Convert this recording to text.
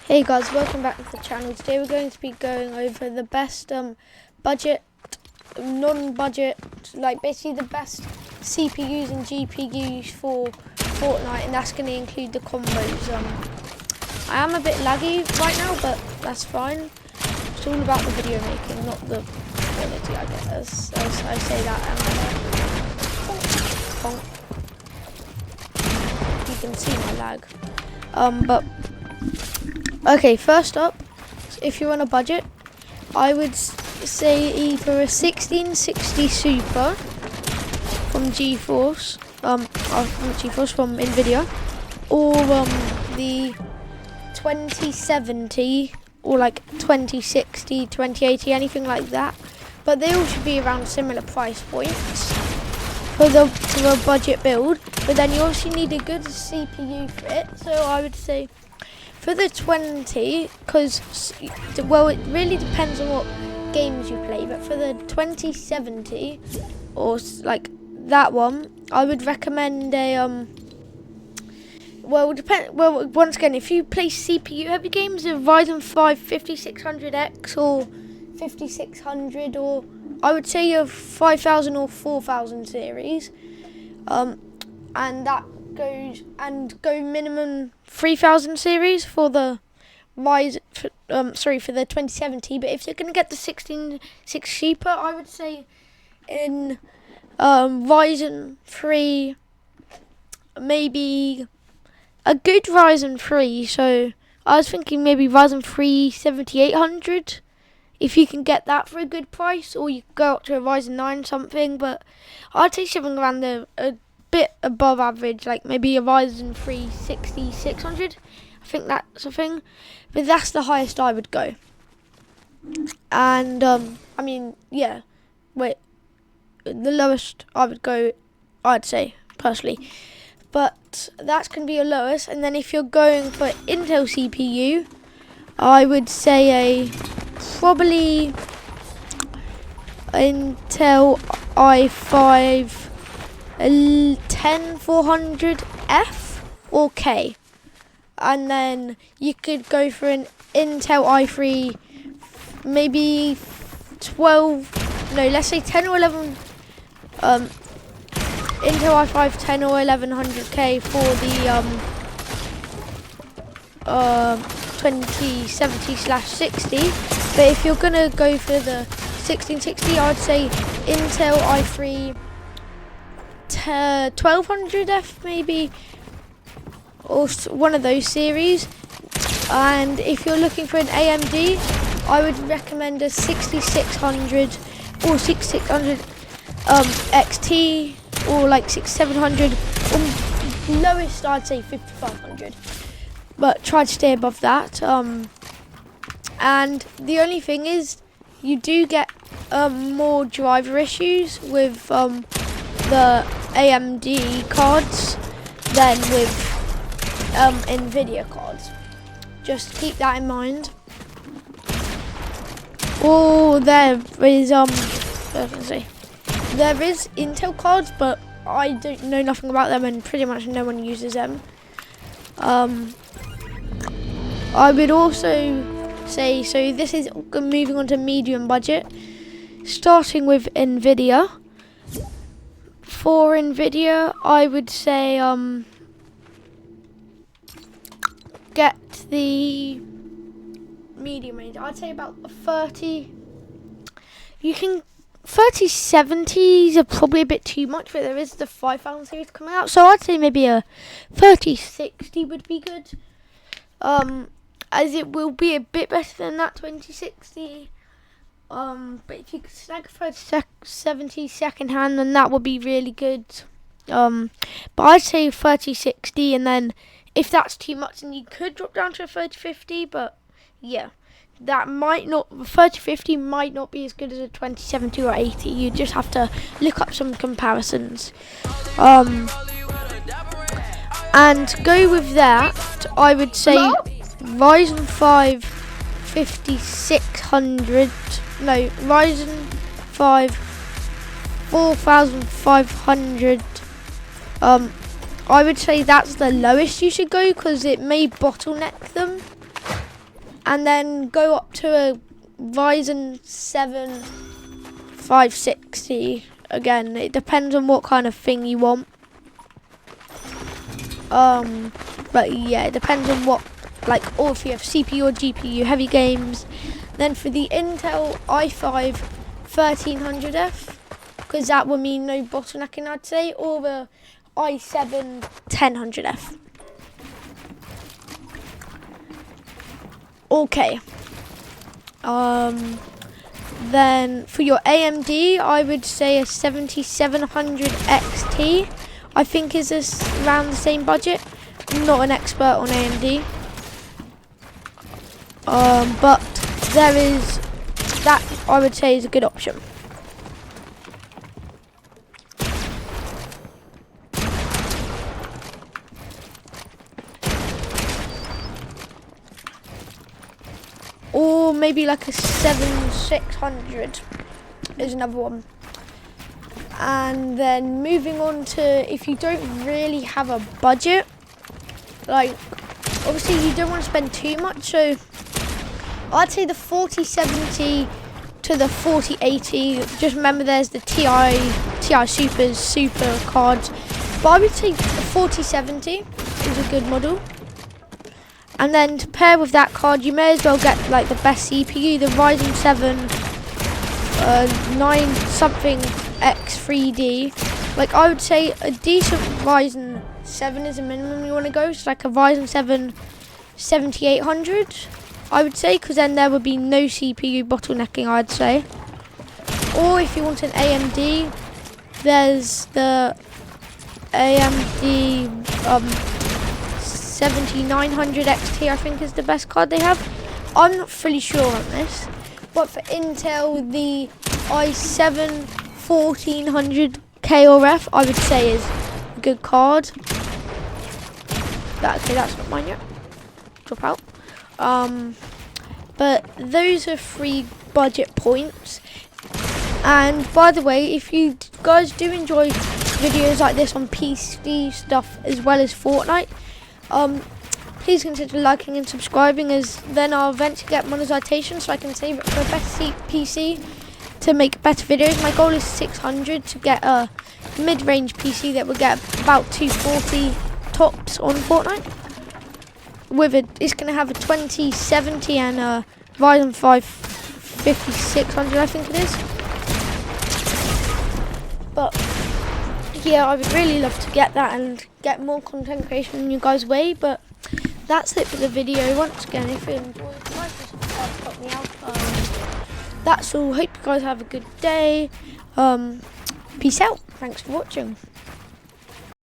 Hey guys, welcome back to the channel. Today we're going to be going over the best budget, non-budget, like basically the best CPUs and GPUs for Fortnite, and that's going to include the combos. I am a bit laggy right now, but that's fine. It's all about the video making, not the quality, I guess, as I say that. You can see my lag. Okay, first up, if you're on a budget, I would say either a 1660 Super from GeForce, not GeForce, from Nvidia, or the 2070 or like 2060, 2080, anything like that. But they all should be around similar price points for a budget build. But then you also need a good CPU for it. So I would say for the 20, because, well, it really depends on what games you play, but for the 2070, or like that one, I would recommend a, well, once again, if you play CPU heavy games, a Ryzen 5 5600X or 5600, or I would say a 5000 or 4000 series, and that go minimum 3000 series for the Ryzen, for the 2070. But if you're going to get the 166 cheaper, I would say in Ryzen 3, maybe a good Ryzen 3. So I was thinking maybe Ryzen 3 7800, if you can get that for a good price, or you go up to a Ryzen 9 something. But I'd say something around a bit above average, like maybe a Ryzen 3 6600. I think that's a thing, but that's the highest I would go. And I mean, yeah, wait, the lowest I would go, I'd say personally, but that's gonna be your lowest. And then if you're going for Intel CPU, I would say probably Intel i5 10400F or K, and then you could go for an Intel i3, maybe let's say 10 or 11, Intel i5 10 or 1100K for the 2070/60. But if you're gonna go for the 1660, I'd say Intel i3 1200F maybe, or one of those series. And if you're looking for an AMD, I would recommend a 6600 or 6600 XT, or like 6700, or lowest I'd say 5500, but try to stay above that. And the only thing is, you do get more driver issues with the AMD cards than with Nvidia cards. Just keep that in mind. Oh, there is there is Intel cards, but I don't know nothing about them, and pretty much no one uses them. I would also say, so this is moving on to medium budget, starting with Nvidia. For Nvidia, I would say get the medium range. I'd say about a 30. 3070s are probably a bit too much, but there is the 5000 series coming out, so I'd say maybe a 3060 would be good. As it will be a bit better than that 2060. But if you could snag a 3070 second hand, then that would be really good. But I'd say 3060, and then if that's too much, then you could drop down to a 3050. But yeah, that might not, 3050 might not be as good as a 2070 or 80. You just have to look up some comparisons. And go with that, I would say Ryzen 5 5600. No, Ryzen 5 4500. I would say that's the lowest you should go, because it may bottleneck them. and then go up to a Ryzen 7 560. Again, it depends on what kind of thing you want. But yeah, it depends on what, like, or if you have CPU or GPU heavy games. Then for the Intel i5 1300F, because that would mean no bottlenecking, I'd say, or the i7 1000F. Okay. Then for your AMD, I would say a 7700 XT. I think is this around the same budget. I'm not an expert on AMD, but there is that I would say is a good option. Or maybe like a 7600 is another one. And then moving on to, if you don't really have a budget, like obviously you don't want to spend too much, so I'd say the 4070 to the 4080. Just remember there's the TI Supers, super cards, but I would say the 4070 is a good model. And then to pair with that card, you may as well get like the best CPU, the Ryzen 7 9 something X3D. Like I would say a decent Ryzen 7 is a minimum you want to go. So like a Ryzen 7 7800, I would say, because then there would be no CPU bottlenecking, I'd say. Or if you want an AMD, there's the AMD 7900 XT, I think is the best card they have. I'm not fully sure on this, but for Intel, the i7 1400K or F, I would say is a good card. Okay, that's not mine yet. Drop out. But those are 3 budget points. And by the way, if you guys do enjoy videos like this on PC stuff as well as Fortnite, please consider liking and subscribing, as then I'll eventually get monetization so I can save it for a better PC to make better videos. My goal is 600 to get a mid-range PC that will get about 240 tops on Fortnite. It's going to have a 2070 and a Ryzen 5 5600, I think it is. But yeah, I would really love to get that and get more content creation in you guys' way. But that's it for the video. Once again, if you enjoyed, like and subscribe to help me out. That's all. Hope you guys have a good day. Peace out. Thanks for watching.